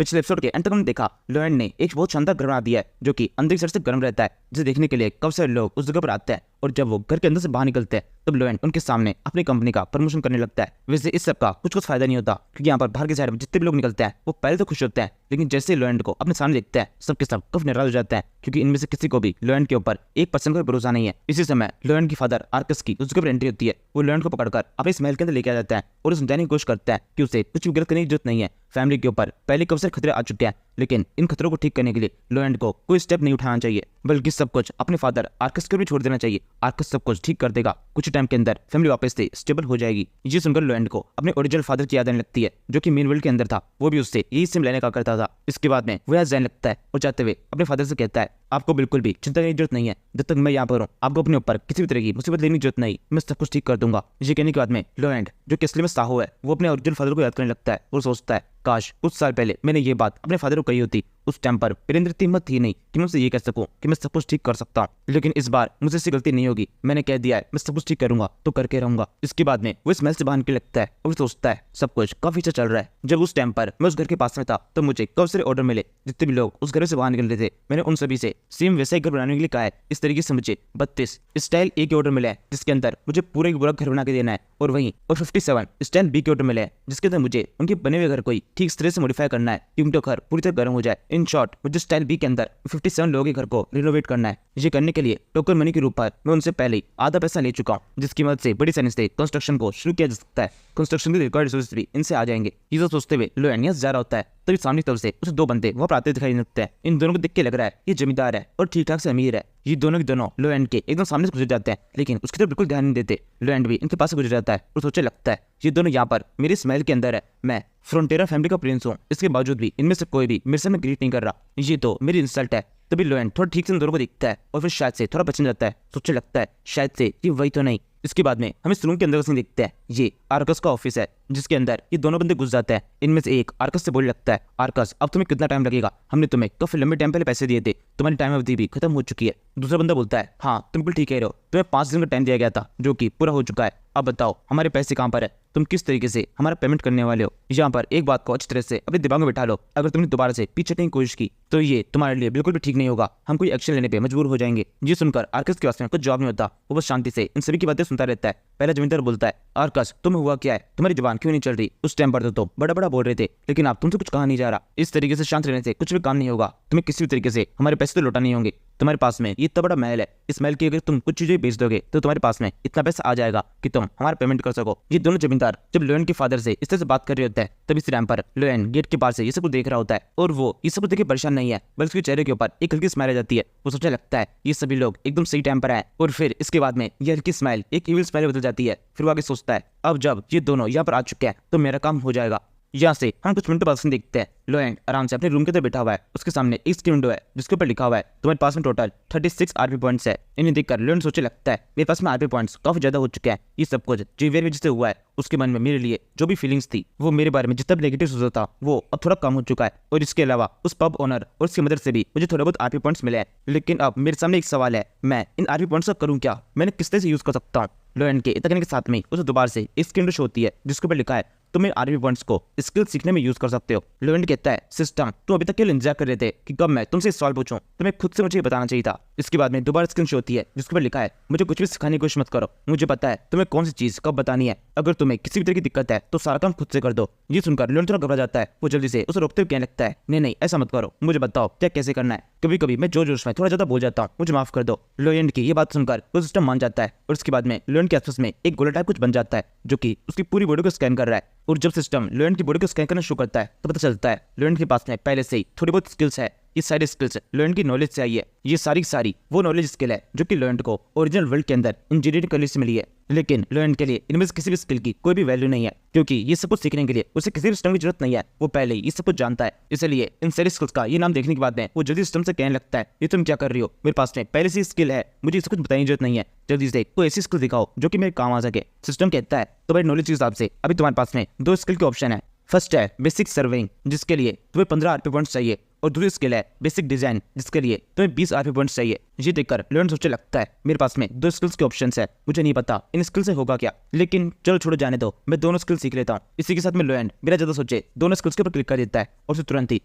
पिछले एपिसोड के अंत तक हमने देखा लॉयड ने एक बहुत शानदार घर बना दिया है जो कि अंदर की साइड से गर्म रहता है, जिसे देखने के लिए कब सारे लोग उस जगह पर आते हैं। और जब वो घर के अंदर से बाहर निकलते हैं तब लॉयड उनके सामने अपनी कंपनी का प्रमोशन करने लगता है। वैसे इस सब का कुछ फायदा नहीं होता क्योंकि यहाँ पर बाहर के साइड में जितने भी लोग निकलते हैं वो पहले तो खुश होते हैं, लेकिन जैसे लॉयड को अपने सामने देखते हैं सबके सब काफी नाराज हो जाते हैं क्योंकि इनमें से किसी को भी लॉयड के ऊपर 1% का भरोसा नहीं है। इसी समय लॉयड की फादर आर्कस की उस जगह पर एंट्री होती है। वो लॉयड को पकड़कर अपने इस महल के अंदर लेके आ जाता है और समझाने की कोशिश करता है कि उसे कुछ भी गलत करने की जरूरत नहीं है। फैमिली के ऊपर पहले कब से खतरे आ चुके हैं, लेकिन इन खतरों को ठीक करने के लिए लॉयड को कोई स्टेप नहीं उठाना चाहिए, बल्कि सब कुछ अपने फादर आर्कस को भी छोड़ देना चाहिए। आर्कस सब कुछ ठीक कर देगा, कुछ टाइम के अंदर फैमिली वापस से स्टेबल हो जाएगी। ये सुनकर लॉयड को अपने ओरिजिनल फादर की याद आने लगती है जो कि मेन वर्ल्ड के अंदर था। वो भी उससे यही सिम लेने का करता था। इसके बाद में वो यहाँ जाने लगता है और जाते हुए अपने फादर से कहता है आपको बिल्कुल भी चिंता करने की जरूरत नहीं है, जब तक मैं यहाँ पर हूँ आपको अपने ऊपर किसी भी तरह की मुसीबत लेने की जरूरत नहीं, मैं सब कुछ ठीक कर दूंगा। ये कहने के बाद में लॉयड जो कि असली में साहो है वो अपने ओरिजिनल फादर को याद करने लगता है और सोचता है काश कुछ साल पहले मैंने ये बात अपने फादर को कही होती। उस टाइम पर मेरे अंदर इतनी हिम्मत थी नहीं कि मैं उनसे ये कह सकूं कि मैं सब कुछ ठीक कर सकता हूँ, लेकिन इस बार मुझसे इससे गलती नहीं होगी। मैंने कह दिया है मैं सब कुछ ठीक करूंगा तो करके रहूंगा। इसके बाद में वो इस महल से बाहर निकल लगता है और सोचता है सब कुछ काफी अच्छा चल रहा है। जब उस टाइम पर मैं उस घर के पास में था तो मुझे कब सारे ऑर्डर मिले, जितने भी लोग उस घर से बाहर निकल रहे थे मैंने उन सभी से सेम वैसा ही घर बनाने के लिए कहा है। इस तरीके से मुझे 32 स्टाइल ए के ऑर्डर मिले हैं जिसके अंदर मुझे पूरा पूरा घर बना के देना है, और वहीं और 57 स्टाइल बी के ऑर्डर मिले हैं जिसके अंदर मुझे उनके बने हुए घर को ही ठीक तरह से मॉडिफाई करना है कि उनका घर पूरी तरह गर्म हो जाए। इन शॉर्ट मुझे स्टाइल बी के अंदर 57 लोगों के घर को रिनोवेट करना है। ये करने के लिए टोकन मनी के रूप पर मैं उनसे पहले ही आधा पैसा ले चुका हूँ, जिसकी मदद से बड़ी आसानी से कंस्ट्रक्शन को शुरू किया जा सकता है। कंस्ट्रक्शन के रिक्वायर्ड रिसोर्सेज भी इनसे आ जाएंगे। ये सब सोचते हुए लॉयड यहाँ जा रहा होता है तभी सामने तरफ से उसे दो बंदे वहाँ पर आते दिखाई लगते हैं। इन दोनों को देख के लग रहा है ये जमींदार है और ठीक ठाक से अमीर है। ये दोनों के दोनों लॉयड के एकदम सामने से गुजर जाते हैं, लेकिन उसकी तरफ बिल्कुल ध्यान नहीं देते। लॉयड भी इनके पास से गुजर जाता है और सोचने लगता है ये दोनों यहाँ पर मेरे इस महल के अंदर है, मैं फ्रंटेरा फैमिली का प्रिंस हूँ, इसके बावजूद भी इनमें से कोई भी मेरे से ग्रीट नहीं कर रहा, ये तो मेरी इंसल्ट है। तभी लॉयड थोड़ा ठीक से इन दोनों को दिखता है और फिर शायद से थोड़ा बचन जाता है। सोचने लगता है शायद से ये वही तो नहीं। इसके बाद में हम इस रूम के अंदर से देखते हैं ये आर्कस का ऑफिस है जिसके अंदर ये दोनों बंदे घुस जाते हैं। इनमें से एक आर्कस से बोलने लगता है आर्कस अब तुम्हें कितना टाइम लगेगा, हमने तुम्हें काफी लंबे टाइम पहले पैसे दिए थे, तुम्हारी टाइम अवधि भी खत्म हो चुकी है। दूसरा बंदा बोलता है हाँ तुम बिल्कुल ठीक कह रहे हो, तुम्हें 5 दिन का टाइम दिया गया था जो कि पूरा हो चुका है, अब बताओ हमारे पैसे कहाँ पर है, तुम किस तरीके से हमारा पेमेंट करने वाले हो। यहाँ पर एक बात को अच्छी तरह से अपने दिमाग में बैठा लो, अगर तुमने दोबारा से पीछे हटने की कोशिश की तो ये तुम्हारे लिए बिल्कुल भी ठीक नहीं होगा, हम कोई एक्शन लेने पे मजबूर हो जाएंगे। ये सुनकर आर्कस के पास में कुछ जवाब नहीं होता, वो बस शांति से इन सभी की बातें सुनता रहता है। पहला जमींदार बोलता है आर्कस तुम्हें हुआ क्या है, तुम्हारी जुबान क्यों नहीं चल रही, उस टाइम पर तो बड़ा बड़ा बोल रहे थे लेकिन आप तुमसे कुछ कहा नहीं जा रहा, इस तरीके से शांत रहने से कुछ भी काम नहीं होगा, तुम्हें किसी भी तरीके से हमारे पैसे तो लौटा नहीं होंगे। तुम्हारे पास में ये इतना बड़ा महल है, इस महल की अगर तुम कुछ चीजें बेच दोगे तो तुम्हारे पास में इतना पैसा आ जाएगा कि तुम हमारा पेमेंट कर सको। ये दोनों जमींदार जब लॉयड के फादर से इस तरह से बात कर रहे होते हैं तभी इस टाइम पर लॉयड गेट के पास से ये सब कुछ देख रहा होता है और वो ये सब कुछ देख परेशान नहीं है, बल्कि उसके चेहरे के ऊपर एक हल्की स्माइल आ जाती है। वो सोचने लगता है ये सभी लोग एकदम सही टाइम पर आए, और फिर इसके बाद में ये हल्की स्माइल एक इविल स्माइल बदल जाती है। फिर वो आगे सोचता है अब जब ये दोनों यहाँ पर आ चुके हैं तो मेरा काम हो जाएगा। यहाँ से हम कुछ मिनट बाद देखते हैं लॉयड आराम से अपने रूम के अंदर बैठा हुआ है, उसके सामने एक स्क्रीन विंडो है जिसके ऊपर लिखा हुआ है तुम्हारे पास में टोटल 36 आरपी पॉइंट्स है। इन्हें देखकर लॉयड सोचने लगता है मेरे पास में आरपी पॉइंट्स काफी ज्यादा हो चुके हैं, ये सब कुछ जीवियर वजह से हुआ है। उसके मन में मेरे लिए जो भी फीलिंग्स थी वो मेरे बारे में जितना भी नेगेटिव सोचा था वो अब थोड़ा कम हो चुका है, और इसके अलावा उस पब ओनर और उसकी मदद से भी मुझे थोड़े बहुत आरपी पॉइंट्स मिले हैं। लेकिन अब मेरे सामने एक सवाल है, मैं इन आरपी पॉइंट्स का करूँ क्या, मैंने किस तरह से यूज कर सकता हूँ। लॉयड के इतना कहने के साथ में उसे दोबारा से एक स्क्रीन विंडो होती है जिसके ऊपर लिखा है तुम इन आरपी पॉइंट्स को स्किल सीखने में यूज कर सकते हो। लॉयड कहता है सिस्टम तुम अभी तक केवल इंतजार कर रहे थे कि कब मैं तुमसे सवाल पूछूं, तुम्हें खुद से मुझे बताना चाहिए था। इसके बाद में दोबारा स्क्रीन होती है जिसके ऊपर लिखा है मुझे कुछ भी सिखाने की कोशिश मत करो, मुझे पता है तुम्हें कौन सी चीज कब बतानी है, अगर तुम्हें किसी भी तरह की दिक्कत है तो सारा काम खुद से कर दो। ये सुनकर लॉयड थोड़ा घबरा जाता है, वो जल्दी से उसे रोकते हुए कहने लगता है नहीं ऐसा मत करो, मुझे बताओ क्या कैसे करना है, कभी कभी मैं जोश में थोड़ा ज्यादा बोल जाता हूँ, मुझे माफ कर दो। लॉयड की ये बात सुनकर वो सिस्टम मान जाता है और उसके बाद में लॉयड के आसपास में एक गोला टाइप कुछ बन जाता है जो कि उसकी पूरी बॉडी को स्कैन कर रहा है। और जब सिस्टम लॉयड की बॉडी को स्कैन करना शुरू करता है तो पता चलता है लॉयड के पास में पहले से ही थोड़ी बहुत स्किल्स है। ये सारी स्किल्स लॉयड की नॉलेज से आई है, ये सारी वो नॉलेज स्किल है जो कि लॉयड को ओरिजिनल वर्ल्ड के अंदर इंजीनियरिंग कॉलेज से मिली है। लेकिन लॉयड के लिए इनमें से किसी भी स्किल की कोई भी वैल्यू नहीं है क्योंकि ये सब कुछ सीखने के लिए उसे किसी भी सिस्टम की जरूरत नहीं है, वो पहले ही ये सब कुछ जानता है। इसलिए इन सारी स्किल्स का ये नाम देखने के बाद में वो जल्दी सिस्टम से कहने लगता है ये तुम क्या कर रही हो, मेरे पास में पहले से स्किल है, मुझे इससे कुछ बताने की जरूरत नहीं है, जल्दी से कोई ऐसी स्किल दिखाओ जो कि मेरे काम आ सके। सिस्टम कहता है तुम्हारी नॉलेज के हिसाब से अभी तुम्हारे पास में 2 स्किल के ऑप्शन है। फर्स्ट है बेसिक सर्वेइंग जिसके लिए तुम्हें 15 आरपी पॉइंट्स चाहिए, और दूसरी स्किल है बेसिक डिजाइन जिसके लिए तुम्हें 20 आरपी पॉइंट्स चाहिए। ये देखकर लोएन सोचने लगता है मेरे पास में 2 स्किल्स के ऑप्शंस है, मुझे नहीं पता इन स्किल से होगा क्या, लेकिन चलो छोड़ो जाने दो, मैं दोनों स्किल सीख लेता हूँ। इसी के साथ में लोएन बिना ज्यादा सोचे दोनों स्किल्स के ऊपर क्लिक कर देता है और उसे तुरंत ही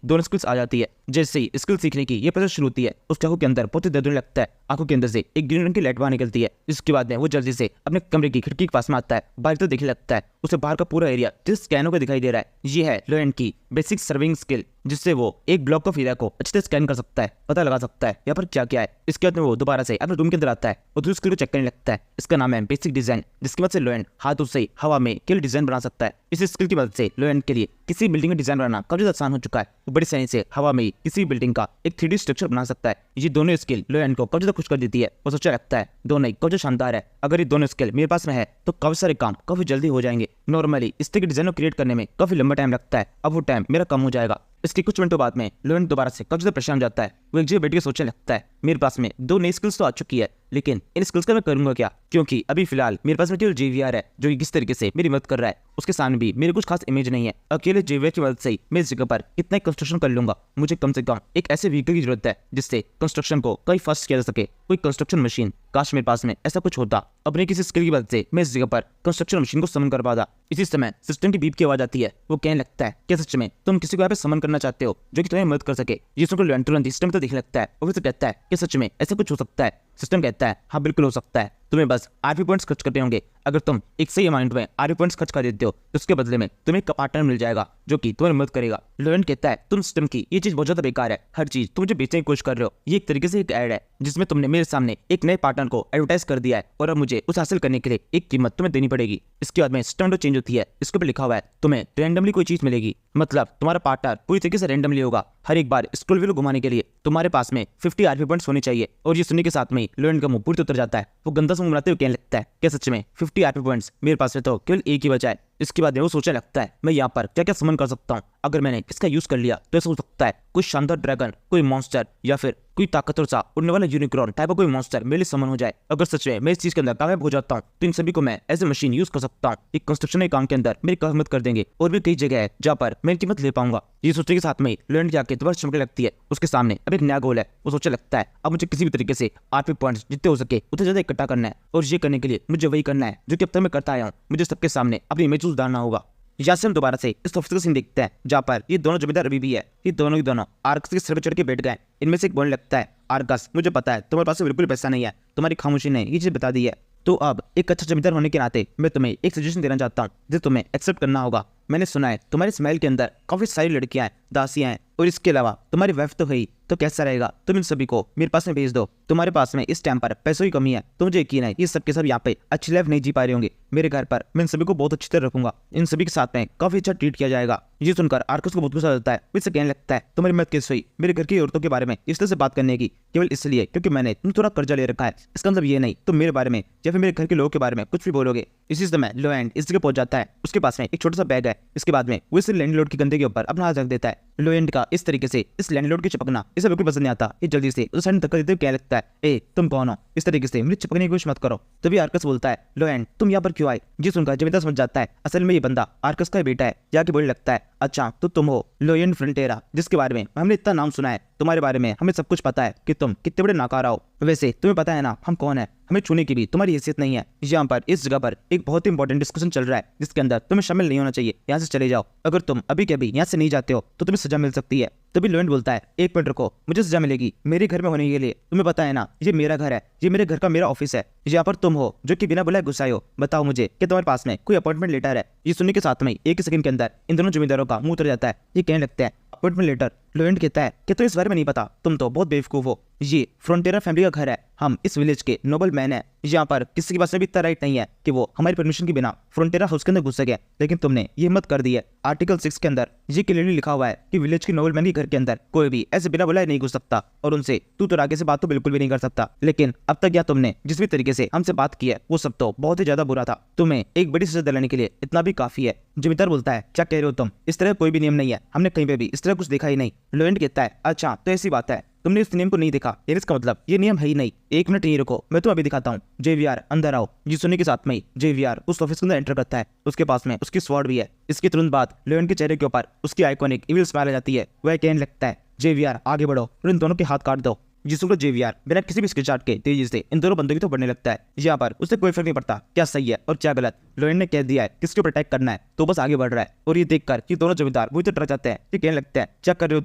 दोनों स्किल्स आ जाती है। जैसे ही स्किल सीखने की ये प्रोसेस शुरू होती है उसकी आंखों के अंदर बहुत ही दर्द होने लगता है। आंखों के अंदर से एक ग्रीन रंग की लाइट बाहर निकलती है। इसके बाद में वो जल्दी से अपने कमरे की खिड़की के पास में आता है, बाहर तो देखने लगता है उसे बाहर का पूरा एरिया जिस स्कैन होकर दिखाई दे रहा है। ये है लोएन की बेसिक सर्विंग स्किल, जिससे वो एक ब्लॉक ऑफ एरिया को अच्छे से स्कैन कर सकता है, पता लगा सकता है यहाँ पर क्या क्या है। इसके बाद में वो दोबारा से अपने रूम के अंदर आता है और दूसरी स्किल को चेक करने लगता है। इसका नाम है बेसिक डिजाइन, जिसकी मदद से लोएन हाथों से हवा में केवल डिजाइन बना सकता है। इस स्किल की मदद से लोएन के लिए किसी बिल्डिंग का डिजाइन बनाना काफी आसान हो चुका है। वो बड़ी आसानी से हवा में किसी बिल्डिंग का एक 3D स्ट्रक्चर बना सकता है। ये दोनों स्किल लोएन को काफी ज्यादा खुश कर देती है। वो सोचा लगता है दोनों ही काफी शानदार है, अगर ये दोनों स्किल मेरे पास में है तो काफी सारे काम काफी जल्दी हो जाएंगे। नॉर्मली इस तरह के डिजाइन को क्रिएट करने में काफी लंबा टाइम लगता है, अब वो टाइम मेरा कम हो जाएगा। इसके कुछ मिनटों बाद में लोएन दोबारा से काफी ज्यादा परेशान हो जाता है। वो एक जगह बैठ के सोचने लगता है मेरे पास में 2 नई स्किल्स तो आ चुकी है, लेकिन इन स्किल्स का मैं करूंगा क्या, क्योंकि अभी फिलहाल मेरे पास में केवल JVR है जो कि किस तरीके से मेरी मदद कर रहा है। उसके सामने भी मेरे कुछ खास इमेज नहीं है। अकेले JVR की मदद से ही मैं इस जगह पर कितना कंस्ट्रक्शन कर लूंगा। मुझे कम से कम एक ऐसे व्हीकल की जरूरत है जिससे कंस्ट्रक्शन को कई फास्ट किया जा सके, कोई कंस्ट्रक्शन मशीन। काश मेरे पास में ऐसा कुछ होता। अपने किसी स्किल की मदद से मैं इस जगह पर कंस्ट्रक्शन मशीन को समन कर पाता। इसी समय सिस्टम की बीप की आवाज आती है। वो कहने लगता है क्या सच में तुम किसी को यहाँ पे समन करना चाहते हो जो कि तुम्हें मदद कर सके। ये सुनकर लोएन तुरंत सिस्टम तो दिखने लगता है और फिर कहता है कि सच में ऐसा कुछ हो सकता है। सिस्टम कहता है हाँ बिल्कुल हो सकता है, तुम्हें बस RP पॉइंट्स खर्च करने होंगे। अगर तुम एक सही अमाउंट में RP पॉइंट्स खर्च कर देते हो तो उसके बदले में तुम्हें एक पार्टनर मिल जाएगा जो कि तुम्हारी मदद करेगा। लोएन कहता है तुम सिस्टम की ये चीज बहुत ज्यादा बेकार है, हर चीज तुम मुझे बेचने की कोशिश कर रहे हो। ये एक तरीके से एक ऐड है जिसमें तुमने मेरे सामने एक नए पार्टनर को एडवर्टाइज कर दिया है और अब मुझे उसे हासिल करने के लिए एक कीमत तुम्हें देनी पड़ेगी। इसके बाद में सिस्टम चेंज होती है। इसके ऊपर लिखा हुआ है तुम्हें रैंडमली कोई चीज मिलेगी, मतलब तुम्हारा पार्टनर पूरी तरीके से रैंडमली होगा। हर एक बार स्क्रॉल व्हील घुमाने के लिए तुम्हारे पास में 50 RP पॉइंट्स होने चाहिए। और ये सुनने के साथ में लोएन का मुंह पूरी उतर जाता है। वो गंदा सा मुंह बनाते हुए कहने लगता है क्या सच में 50 RP पॉइंट्स, मेरे पास में तो केवल एक ही बचा है। इसके बाद वो सोचने लगता है मैं यहाँ पर क्या क्या समन कर सकता हूँ। अगर मैंने इसका यूज कर लिया तो ऐसा हो सकता है कोई शानदार ड्रैगन, कोई मॉन्स्टर या फिर कोई ताकतवर सा उड़ने वाला यूनिकॉर्न टाइप का कोई मॉन्स्टर मेरे लिए समन हो जाए। अगर सच में मैं इस चीज के अंदर कामयाब हो जाता हूँ तो इन सभी को मैं एज ए मशीन यूज कर सकता हूँ। एक कंस्ट्रक्शन के काम के अंदर मेरी काफी मदद कर देंगे और भी कई जगह है जहाँ पर मैं इनकी मदद ले पाऊंगा। ये सोचने के साथ में लोएन की आंखें दोबारा चमकने लगती है। उसके सामने अब एक नया गोल है। वो सोचने लगता है अब मुझे किसी भी तरीके से RP पॉइंट्स जितने हो सके उतने ज्यादा इकट्ठा करना है और ये करने के लिए मुझे वही करना है जो कि अब तक मैं करता आया हूँ। मुझे सबके सामने अपनी इमेज उतारना होगा। यहाँ से हम दोबारा से इस ऑफिस का सीन देखते हैं जहाँ पर ये दोनों जमींदार अभी भी है। ये दोनों ही दोनों आर्कस के सर पे चढ़ के बैठ गए। इनमें से एक बोलने लगता है आर्कस मुझे पता है तुम्हारे पास बिल्कुल पैसा नहीं है, तुम्हारी खामोशी ने ये चीज बता दी है। तो अब एक अच्छा जमींदार होने के नाते मैं तुम्हें एक सजेशन देना चाहता हूँ जो तुम्हें एक्सेप्ट करना होगा। मैंने सुना है तुम्हारे स्माइल के अंदर काफी सारी लड़कियां हैं, दासियां हैं और इसके अलावा तुम्हारी वाइफ तो है ही, तो कैसा रहेगा तुम इन सभी को मेरे पास में भेज दो। तुम्हारे पास में इस टाइम पर पैसों की कमी है तो मुझे यकीन है ये सब के सब यहाँ पे अच्छी लाइफ नहीं जी पा रहे होंगे। मेरे घर पर मैं इन सभी को बहुत अच्छी तरह रखूंगा, इन सभी के साथ में काफी अच्छा ट्रीट किया जाएगा। ये सुनकर आर्कस को बहुत गुस्सा आता है। इससे कहने लगता है तुम्हारी मदद कैसे हुई मेरे घर की औरतों के बारे में इस तरह से बात करने की, केवल इसलिए क्योंकि मैंने तुम थोड़ा कर्जा ले रखा है। इसका मतलब ये नहीं तुम मेरे बारे में या फिर मेरे घर के लोगों के बारे में कुछ भी बोलोगे। इसी समय लोएन इस जगह पहुंच जाता है। उसके पास में एक छोटा सा बैग है। इसके बाद में वो इस लैंडलॉर्ड के कंधे के ऊपर अपना हाथ रख देता है। लोएन का इस तरीके से इस लैंडलॉर्ड की चिपकना इसे बिल्कुल पसंद नहीं आता। ये जल्दी से उस साइड धक्का देते हुए कहने लगता है ए तुम कौन हो, इस तरीके से मुझे चिपकने की कोशिश मत करो। तभी आर्कस बोलता है लोएन तुम यहाँ पर क्यों आए। ये सुनकर जमींदार समझ जाता है असल में ये बंदा आर्कस का बेटा है। जाके बोलने लगता है अच्छा तो तुम हो लोएन फ्रंटेरा, जिसके बारे में हमने इतना नाम सुना है। तुम्हारे बारे में हमें सब कुछ पता है कि तुम कितने बड़े नाकारा हो। वैसे तुम्हें पता है ना हम कौन है, हमें छूने की भी तुम्हारी हैसियत नहीं है। यहाँ पर इस जगह पर एक बहुत ही इंपॉर्टेंट डिस्कशन चल रहा है जिसके अंदर तुम्हें शामिल नहीं होना चाहिए। यहाँ से चले जाओ, अगर तुम अभी के अभी यहाँ से नहीं जाते हो तो तुम्हें सजा मिल सकती है। तभी लोएन बोलता है एक मिनट रुको, मुझे सजा मिलेगी मेरे घर में होने के लिए। तुम्हें पता है ना ये मेरा घर है, ये मेरे घर का मेरा ऑफिस है। यहाँ पर तुम हो जो कि बिना बुलाए गुस्साए हो। बताओ मुझे कि तुम्हारे पास में कोई अपॉइंटमेंट लेटर है। ये सुनने के साथ में एक सेकंड के अंदर इन दोनों जमींदारों का मुंह उतर जाता है। ये कहने लगते हैं अपॉइंटमेंट लेटर। लोएन कहता है कि तुम्हें इस बारे में नहीं पता, तुम तो बहुत बेवकूफ हो। ये फ्रंटेरा फैमिली का घर है, हम इस विलेज के नोबल मैन है। यहाँ पर किसी के पास में भी इतना राइट नहीं है कि वो हमारी परमिशन के बिना फ्रंटेरा हाउस के अंदर घुस सके, लेकिन तुमने ये हिम्मत कर दी है। आर्टिकल 6 के अंदर ये क्लियरली लिखा हुआ है कि विलेज के नोबल मैन के घर के अंदर कोई भी ऐसे बिना बुलाए नहीं घुस सकता और उनसे तू तो आगे से बात तो बिल्कुल भी नहीं कर सकता। लेकिन अब तक या तुमने जिस भी तरीके से हमसे बात की है वो सब तो बहुत ही ज्यादा बुरा था। तुम्हें एक बड़ी सजा दिलाने के लिए इतना भी काफी है। जमींदार बोलता है क्या कह रहे हो तुम, इस तरह कोई भी नियम नहीं है, हमने कहीं पे भी इस तरह कुछ देखा ही नहीं। लोएन कहता है अच्छा तो ऐसी बात है, तुमने इस नियम को नहीं देखा, यानी इसका मतलब ये नियम है ही नहीं। एक मिनट यहीं रुको, मैं तो अभी दिखाता हूँ। JVR अंदर आओ। जी सुनने के साथ में ही JVR उस ऑफिस के अंदर एंटर करता है। उसके पास में उसकी स्वॉर्ड भी है। इसके तुरंत बाद लोएन के चेहरे के ऊपर उसकी आइकॉनिक इविल स्माइल आ जाती है। वह कहने लगता है JVR आगे बढ़ो और इन दोनों के हाथ काट दो। जिसको जेवीआर बिना किसी भी स्किलचार्ट के तेजी से इन दोनों बंदों की तो बढ़ने लगता है। यहाँ पर उसे कोई फर्क नहीं पड़ता क्या सही है और क्या गलत। लोएंड ने कह दिया है किसके ऊपर अटैक करना है तो बस आगे बढ़ रहा है। और ये देखकर कि दोनों जमींदार वो तो डर जाते हैं कि कहने लगते हैं क्या कर रहे हो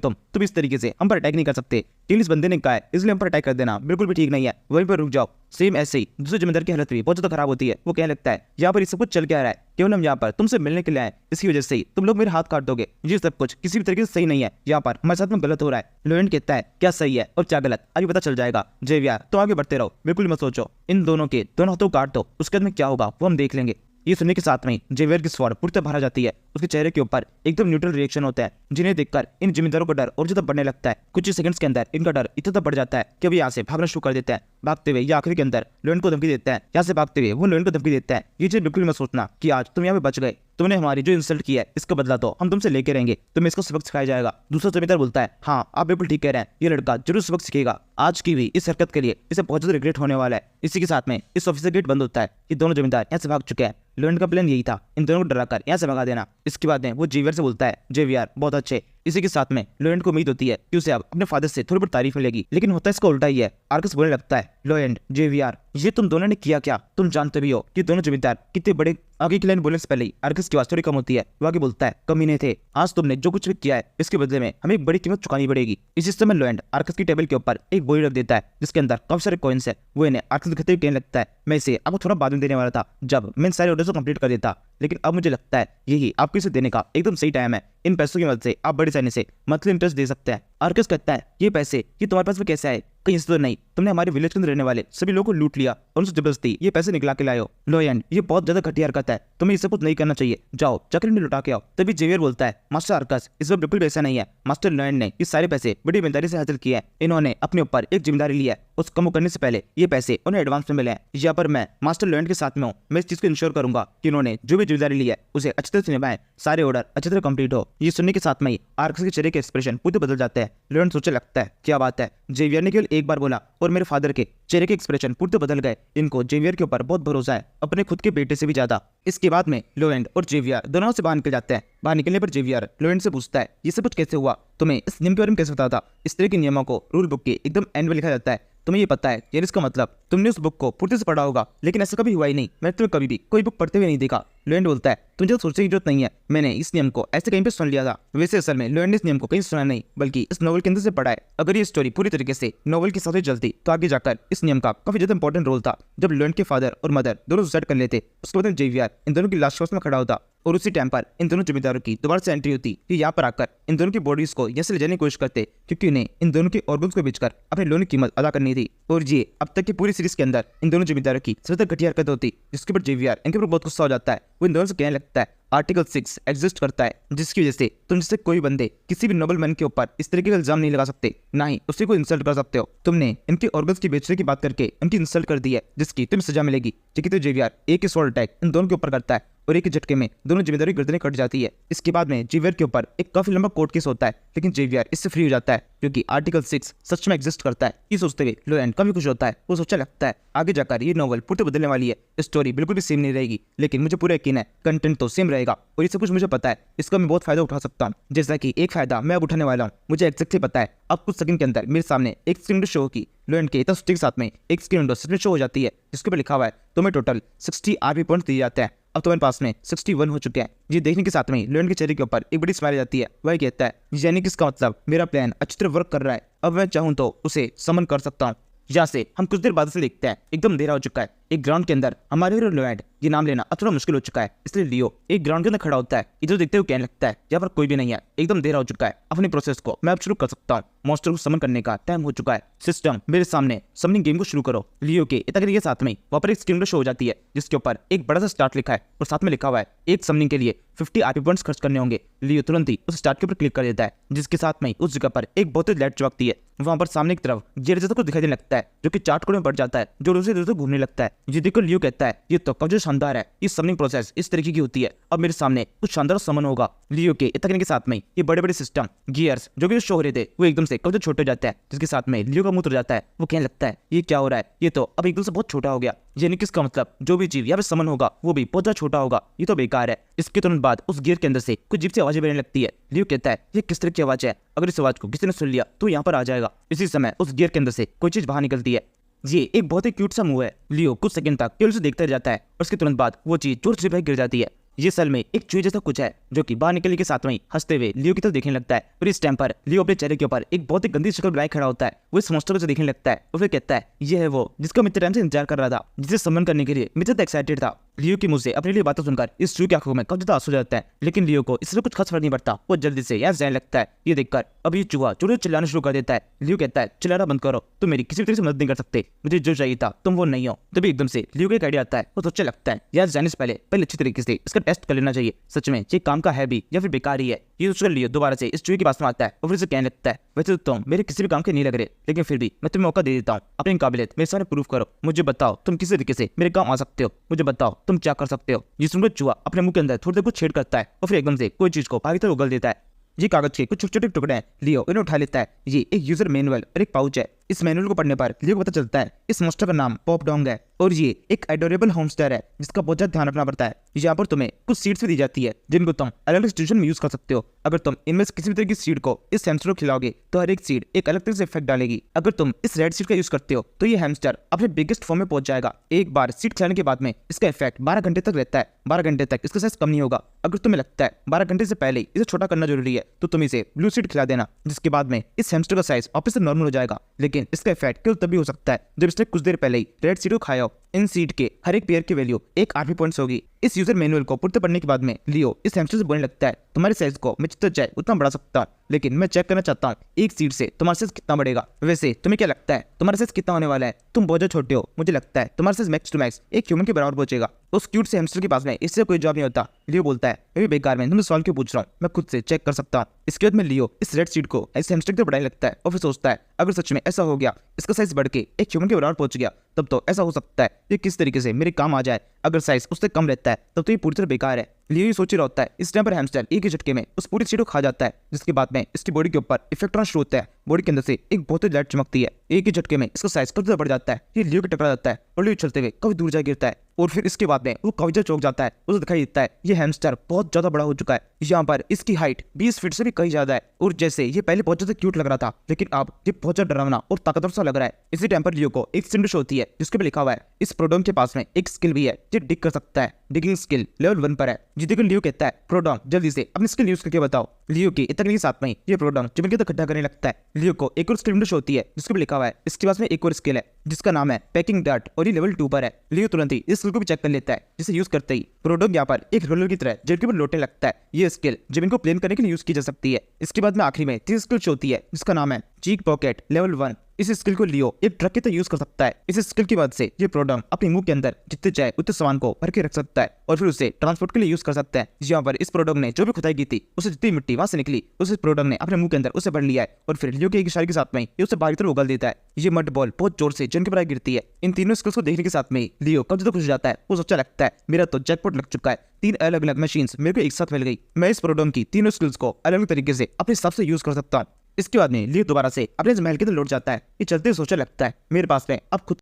तुम इस तरीके से हम पर अटैक नहीं कर सकते। इस बंदे ने कहा है इसलिए हम पर अटैक कर देना बिल्कुल भी ठीक नहीं है, वहीं पर रुक जाओ। सेम ऐसे ही दूसरे जमींदार की हालत भी बहुत ज्यादा खराब होती है। वो कहने लगता है यहाँ पर ये सब कुछ चल क्या रहा है, केवल हम यहाँ पर तुमसे मिलने के लिए आए, इसकी वजह से ही तुम लोग मेरे हाथ काट दोगे। ये सब कुछ किसी भी तरीके से सही नहीं है, यहाँ पर हमारे साथ में गलत हो रहा है। लोएंड कहता है क्या सही है और क्या गलत अभी पता चल जाएगा जेवीआर, तो आगे बढ़ते रहो, बिल्कुल मत सोचो। इन दोनों के दोनों हाथों काट दो, उसके बाद में क्या होगा वो हम देख लेंगे। ये सुनने के साथ में जेवीआर की स्वॉर्ड पूरी तरह भरा जाती है। उसके चेहरे के ऊपर एकदम न्यूट्रल रिएक्शन होता है, जिन्हें देखकर इन जमींदारों का डर और ज्यादा बढ़ने लगता है। कुछ ही सेकंड्स के अंदर इनका डर इतना बढ़ जाता है कि अभी यहाँ से भागना शुरू कर देते हैं। भागते हुए ये आखिरी के अंदर लोएंड को धमकी देता है, यहाँ से भागते हुए वो लोएंड को धमकी देता है ये चीज बिल्कुल मत सोचना कि आज तुम यहाँ पे बच गए, तुमने हमारी जो इंसल्ट की है इसका बदला तो हम तुमसे लेके रहेंगे, तुम्हें इसको सबक सिखाया जाएगा। दूसरा जमींदार बोलता है हाँ आप बिल्कुल ठीक कह रहे हैं, ये लड़का जरूर सबक सीखेगा, आज की भी इस हरकत के लिए इसे बहुत ज्यादा रिग्रेट होने वाला है। इसी के साथ में इस ऑफिस का गेट बंद होता है। ये दोनों जमींदार यहाँ से भाग चुके हैं। लोएंड का प्लान यही था इन दोनों को डराकर यहाँ से भगा देना। इसके बाद में वो जेवीआर से बोलता है जेवीआर बहुत अच्छे। इसी के साथ में लोएंड को उम्मीद होती है कि उसे अब अपने फादर से थोड़ी बहुत तारीफ मिलेगी, लेकिन होता इसका उल्टा ही है। आर्कस बोलने लगता है लोएंड जेवीआर ये तुम दोनों ने किया क्या, तुम जानते भी हो कि दोनों जमींदार कितने बड़े। आगे की लाइन बोलने से पहले ही आर्कस की आवाज थोड़ी कम होती है। वो आगे बोलता है कमीने थे, आज तुमने जो कुछ भी किया है इसके बदले में हमें एक बड़ी कीमत चुकानी पड़ेगी। इसी समय लोएंड आर्कस की टेबल के ऊपर एक बोरी रख देता है जिसके अंदर काफी सारे कॉइन्स है। वो इन्हें आर्कस दिखाते हुए कहने लगता है मैं इसे आपको थोड़ा बाद में देने वाला था जब मैं सारे ऑर्डर्स को कंप्लीट कर देता, लेकिन अब मुझे लगता है यही आपको इसे देने का एकदम सही टाइम है। इन पैसों की मदद से आप बड़ी आसानी से मंथली इंटरेस्ट दे सकते हैं। आर्कस कहता है ये पैसे ये तुम्हारे पास में कैसे आए, कहीं से तो नहीं तुमने हमारे विलेज के अंदर रहने वाले सभी लोगों को लूट लिया और उनसे जबरदस्ती ये पैसे निकला के लाए हो। लोएंड ये बहुत ज्यादा घटिया हरकत है, तुम्हें इससे कुछ नहीं करना चाहिए, जाओ जाकर इन्हें लुटा के आओ। तभी जेवीआर बोलता है मास्टर आर्कस इस बार बिल्कुल ऐसा नहीं है, मास्टर लोएंड ने ये सारे पैसे बड़ी ईमानदारी से हासिल किए हैं। इन्होंने अपने ऊपर एक जिम्मेदारी ली है, उस कम करने से पहले ये पैसे उन्हें एडवांस में मिले हैं। यहाँ पर मैं मास्टर लोएंड के साथ में हूँ, मैं इस चीज को इंश्योर करूंगा कि इन्होंने जो भी जिम्मेदारी ली है उसे अच्छी तरह से निभाएं, सारे ऑर्डर अच्छी तरह कंप्लीट हो। ये सुनने के साथ में ही आर्कस के चेहरे के एक्सप्रेशन पूरे बदल जाते हैं। लोएंड सोचने लगता है क्या बात है, जेवीआर ने केवल एक बार बोला और मेरे फादर के चेहरे के एक्सप्रेशन पूरे बदल गए। इनको जेवीआर के ऊपर बहुत भरोसा है, अपने खुद के बेटे से भी ज्यादा। इसके बाद में लोएंड और जेवीआर दोनों से बाहर निकल जाते हैं। बाहर निकलने पर जेवीआर लोएंड से पूछता है ये सब कुछ कैसे हुआ, तुम्हें इस नियम के बारे में कैसे पता था। इस तरह के नियमों को रूल बुक के एकदम एंड में लिखा जाता है, तुम्हें ये पता है यार, इसका मतलब तुमने उस बुक को पूर्ति से पढ़ा होगा, लेकिन ऐसा कभी हुआ ही नहीं, मैंने तुम्हें कभी भी कोई बुक पढ़ते हुए नहीं देखा। लोएंड बोलता है तुझे सोचने की जरूरत नहीं है, मैंने इस नियम को ऐसे कहीं पे सुन लिया था। वैसे असल में लोएंड ने इस नियम को कहीं सुना नहीं बल्कि इस नॉवल के अंदर से पढ़ा है। अगर ये स्टोरी पूरी तरीके से नॉवल के साथ ही चलती तो आगे जाकर इस नियम का काफी ज्यादा इंपॉर्टेंट रोल था। जब लोएंड के फादर और मदर दोनों सुसाइड कर लेते उसके बाद जेवीआर इन दोनों की लास्ट क्लास में खड़ा होता और उसी टाइम पर इन दोनों जमींदारों की दोबारा से एंट्री होती कि यहाँ पर आकर इन दोनों की बॉडीज को यहाँ से ले जाने की कोशिश करते, क्योंकि उन्हें इन दोनों के ऑर्गन्स को बेचकर अपने लोन की कीमत अदा करनी थी। और ये अब तक की पूरी सीरीज के अंदर इन दोनों जमींदारों की सबसे घटिया हरकत होती, जिसके ऊपर जेवीआर इनके ऊपर बहुत गुस्सा हो जाता है। वो इन दोनों से कहने लगता है आर्टिकल 6 एग्जिस्ट करता है, जिसकी वजह से तुम जिससे कोई बंदे किसी भी नोबल मैन के ऊपर इस तरीके का इल्जाम नहीं लगा सकते, ना ही उसी को इंसल्ट कर सकते हो। तुमने इनके ऑर्गन्स की बेचने की बात करके इनकी इंसल्ट कर दी है, जिसकी तुम्हें सजा मिलेगी। ठीक है, तो जेवीआर एक स्वॉर्ड अटैक इन दोनों के ऊपर करता है और एक झटके में दोनों जिम्मेदारी गर्दनें कट जाती है। इसके बाद में जेवीआर के ऊपर एक काफी लंबा कोर्ट केस होता है, लेकिन जेवीआर इससे फ्री हो जाता है क्योंकि आर्टिकल 6 सच में एग्जिस्ट करता है। ये सोचते हुए लोएंड काफी खुश होता है। वो सोचा लगता है आगे जाकर ये नॉवल पूरी बदलने वाली है, स्टोरी बिल्कुल भी सेम नहीं रहेगी, लेकिन मुझे पूरा यकीन है कंटेंट तो सेम रहेगा और ये सब कुछ मुझे पता है, इसका मैं बहुत फायदा उठा सकता हूँ। जैसा कि एक फायदा मैं अब उठाने वाला हूँ, मुझे एक्जैक्टली पता है। अब कुछ सेकंड के अंदर मेरे सामने एक स्क्रीन विंडो शो होगी। लोएंड के इतना के साथ में एक स्क्रीन विंडो शो हो जाती है जिसके ऊपर लिखा हुआ है तुम्हें टोटल 60 आरपी पॉइंट्स दिए जाते हैं। अब तुम्हारे पास में 61 हो चुके हैं। ये देखने के साथ में लोएंड के चेहरे के ऊपर एक बड़ी स्माइल आ जाती है। वह कहता है यानी कि इसका मतलब मेरा प्लान अच्छी तरह वर्क कर रहा है, अब मैं चाहूँ तो उसे समन कर सकता हूँ। यहाँ से हम कुछ देर बाद से देखते हैं एकदम अंधेरा हो चुका है। एक ग्राउंड के अंदर हमारे हीरो लोएंड, ये नाम लेना अब थोड़ा मुश्किल हो चुका है, इसलिए लियो एक ग्राउंड के अंदर खड़ा होता है। इधर देखते हुए कहने लगता है यहाँ पर कोई भी नहीं है, एकदम अंधेरा हो चुका है, अपने प्रोसेस को मैं अब शुरू कर सकता हूँ। मॉन्स्टर को समन करने का टाइम हो चुका है। सिस्टम मेरे सामने समनिंग गेम को शुरू करो। लियो के इतना साथ में वहाँ पर एक स्क्रीन शो हो जाती है जिसके ऊपर एक बड़ा सा स्टार्ट लिखा है और साथ में लिखा हुआ है एक समनिंग के लिए 50 आरपी पॉइंट्स खर्च करने होंगे। लियो तुरंत ही उस स्टार्ट के ऊपर क्लिक कर देता है, जिसके साथ में उस जगह पर एक बहुत ही लाइट चमकती है। वहां पर सामने की तरफ जेल जैसा कुछ दिखाई देने लगता है जो कि 4 टुकड़ों में बढ़ जाता है, जो रोज घूमने लगता है। ये देखकर लियो कहता है ये तो काफी शानदार है, ये समनिंग प्रोसेस इस तरीके की होती है, अब मेरे सामने कुछ शानदार समन होगा। लियो के इतना कहने के साथ में ये बड़े बड़े सिस्टम गियर्स जो कि शो हो रहे थे वो एकदम से काफी छोटे हो जाते हैं, जिसके साथ में लियो का मुंह उतर जाता है। वो कहने लगता है ये क्या हो रहा है, ये तो अब एकदम से बहुत छोटा हो गया, यानी कि इसका मतलब जो भी जीव यहाँ पे समन होगा वो भी बहुत ज्यादा छोटा होगा, ये तो बेकार है। इसके तुरंत बाद उस गियर के अंदर से कुछ अजीब सी आवाजें बजने लगती है। लियो कहता है ये किस तरह की आवाज है, अगर इस आवाज को किसी ने सुन लिया तो यहाँ पर आ जाएगा। इसी समय उस गियर के अंदर से कोई चीज बाहर निकलती है। ये एक बहुत ही क्यूट सा मुंह है। लियो कुछ सेकंड तक केवल उसे देखता रह जाता है और उसके तुरंत बाद वो चीज जोर से गिर जाती है। ये सल में एक चूहे जैसा कुछ है जो कि बाहर निकलने के साथ में हंसते हुए लियो की तरफ देखने लगता है। और इस टाइम पर लियो अपने चेहरे के ऊपर एक बहुत ही गंदी शक्ल बनाए खड़ा होता है। वो इस मॉन्स्टर को देखने लगता है और फिर कहता है ये है वो जिसका मैं इतने टाइम से इंतजार कर रहा था, जिसे समन करने के लिए मैं ज्यादा एक्साइटेड था। लियो की मुंह से अपने लिए बातें सुनकर इस चूहे की आंखों में काफी ज्यादा आंसू जाता है, लेकिन लियो को इससे कुछ खास फर्क नहीं पड़ता। वो जल्दी से यहाँ जाने लगता है। ये देखकर अब ये चूहा चोरी चिल्लाना शुरू कर देता है। लियो कहता है चिल्लाना बंद करो, तुम मेरी किसी भी तरह से मदद नहीं कर सकते, मुझे जो चाहिए था तुम वो नहीं हो। तभी एकदम से लियो को एक आइडिया आता है। वो सोचने लगता है यार जाने से पहले अच्छी तरीके से इसका टेस्ट कर लेना चाहिए, सच में ये काम का है भी या फिर बेकार ही है। ये सोचकर लियो दोबारा से इस चूहे के पास में आता है और फिर उसे कहने लगता है वैसे तो तुम मेरे किसी भी काम के नहीं लग रहे, लेकिन फिर भी मैं तुम्हें मौका दे देता हूँ, अपनी काबिलियत मेरे सामने प्रूव करो, मुझे बताओ तुम किस तरीके से मेरे काम आ सकते हो, मुझे बताओ तुम क्या कर सकते हो। ये सुनकर चूहा अपने मुंह के अंदर थोड़ी देर कुछ छेड़ करता है और फिर एकदम से कोई चीज को आगे तरफ उगल देता है। ये कागज के कुछ छोटे छोटे टुकड़े हैं। लियो इन्हें उठा लेता है। ये एक यूजर मैनुअल और एक पाउच है। इस मैनुअल को पढ़ने पर लियो को पता चलता है इस मॉन्स्टर का नाम पॉप डोंग है और ये एक एडोरेबल होमस्टर है जिसका बहुत ज्यादा ध्यान रखना पड़ता है। यहाँ पर तुम्हें कुछ सीड्स भी दी जाती है जिनको तुम अलग अलग सिचुएशन में यूज कर सकते हो। अगर तुम इनमें से किसी भी तरह की सीड को इस हैमस्टर को खिलाओगे तो हर एक सीड एक अलग तरह से इफेक्ट डालेगी। अगर तुम इस रेड सीड का यूज करते हो तो ये हैमस्टर अपने बिगेस्ट फॉर्म में पहुंच जाएगा। एक बार सीड खिलाने के बाद में इसका इफेक्ट 12 घंटे तक रहता है। 12 घंटे तक इसका साइज कम नहीं होगा। अगर तुम्हें लगता है 12 घंटे से पहले इसे छोटा करना जरूरी है तो तुम इसे ब्लू सीड खिला देना, जिसके बाद में इस हैमस्टर का साइज वापस से नॉर्मल हो जाएगा। लेकिन इसका इफेक्ट केवल तभी हो सकता है जब इसने कुछ देर पहले ही रेड सीड को खाया हो। इन सीड के हर एक पेयर की वैल्यू एक आरपी पॉइंट्स होगी। इस यूजर मैनुअल को पूर्ति पढ़ने के बाद में लियो इस हैमस्टर से बोलने लगता है तुम्हारे साइज को मैं जितना चाहे उतना बढ़ा सकता हूँ, लेकिन मैं चेक करना चाहता हूँ एक सीड से तुम्हारा साइज कितना बढ़ेगा। वैसे तुम्हें क्या लगता है तुम्हारा साइज कितना होने वाला है? तुम बहुत ज्यादा छोटे हो, मुझे लगता है तुम्हारा साइज मैक्स टू मैक्स एक ह्यूमन के बराबर पहुंचेगा। उस क्यूट से हैमस्टर के पास में इससे कोई जवाब नहीं होता। लियो बोलता है मैं भी बेकार में तुमसे सवाल क्यों पूछ रहा हूँ, मैं खुद से चेक कर सकता हूँ। इसके बाद में लियो इस रेड सीड को इस हैमस्टर की तरफ बढ़ाने लगता है और फिर सोचता है अगर सच में ऐसा हो गया, इसका साइज बढ़ के एक ह्यूमन के बराबर पहुंच गया, तब तो ऐसा हो सकता है ये किस तरीके से मेरे काम आ जाए। अगर साइज उससे कम रहता है तब तो ये पूरी तरह बेकार है। लियो ये सोच ही रहा होता है। इस टाइम पर हैमस्टर एक ही झटके में उस पूरी सीड को खा जाता है, जिसके बाद में इसकी बॉडी के ऊपर इफेक्ट होना शुरू होता है। बॉडी के अंदर से एक बहुत ही लाइट चमकती है। एक ही झटके में इसका साइज काफी ज्यादा बढ़ जाता है। ये लियो के टकरा जाता है और लियो चलते हुए काफी दूर जा गिरता है और फिर इसके बाद में वो काफी ज्यादा चौंक जाता है। उसे दिखाई देता है ये हैमस्टर बहुत ज्यादा बड़ा हो चुका है। यहाँ पर इसकी हाइट 20 फीट से भी कहीं ज्यादा है और जैसे ये पहले बहुत ज्यादा क्यूट लग रहा था, लेकिन अब ये बहुत ज्यादा डरावना और ताकतवर सा लग रहा है। इसी टाइम पर लियो को एक सिंडश होती है जिसके पे लिखा हुआ है इस प्रोडोम के पास में एक स्किल भी है जो डिग कर सकता है। डिगिंग स्किल लेवल 1 पर है। जिसे लियो कहता है प्रोडोम जल्दी से अपनी स्किल यूज करके बताओ। लियो के इतने के साथ में ये प्रोडोम जमीन के अंदर खड्डा करने लगता है। लियो को एक और स्किल विंडो होती है जिसके पे लिखा हुआ है इसके पास में एक और स्किल है जिसका नाम है पैकिंग डर्ट और ये लेवल 2 पर है। लियो तुरंत ही इस स्किल को भी चेक कर लेता है जिसे यूज करते ही प्रोडोम यहाँ पर एक रोलर की तरह जमीन के ऊपर लौटने लगता है। ये स्किल जमीन को प्लेन करने के लिए यूज की जा सकती है। इसके बाद में आखिरी में तीसरी स्किल होती है जिसका नाम है चीक पॉकेट लेवल 1। इस स्किल को लियो एक ट्रक की तरह यूज कर सकता है। इस स्किल की मदद से ये प्रोडम अपने मुंह के अंदर जितने चाहे उतने सामान को भर के रख सकता है और फिर उसे ट्रांसपोर्ट के लिए यूज कर सकता है। यहाँ पर इस प्रोडम ने जो भी खुदाई की थी उसे जितनी मिट्टी वहां से निकली उस प्रोडम ने अपने मुंह के अंदर उसे भर लिया है और फिर लियो के एक इशारे के साथ में ये उसे बाहर की तरफ उगल देता है। ये मड बॉल बहुत जोर से जन के ऊपर गिरती है। इन तीनों स्किल्स को देखने के साथ में लियो कब ज्यादा खुश हो जाता है। वो सोचा लगता है मेरा तो जैकपॉट लग चुका है, 3 अलग अलग मशीन्स मेरे को एक साथ मिल गई। मैं इस प्रोडम की तीनों स्किल्स को अलग अलग तरीके से अपने हिसाब से यूज कर सकता हूँ। इसके बाद में लियो दोबारा से अपने महल की तरफ लौट जाता है। ये चलते सोचने लगता है मेरे पास में अब खुद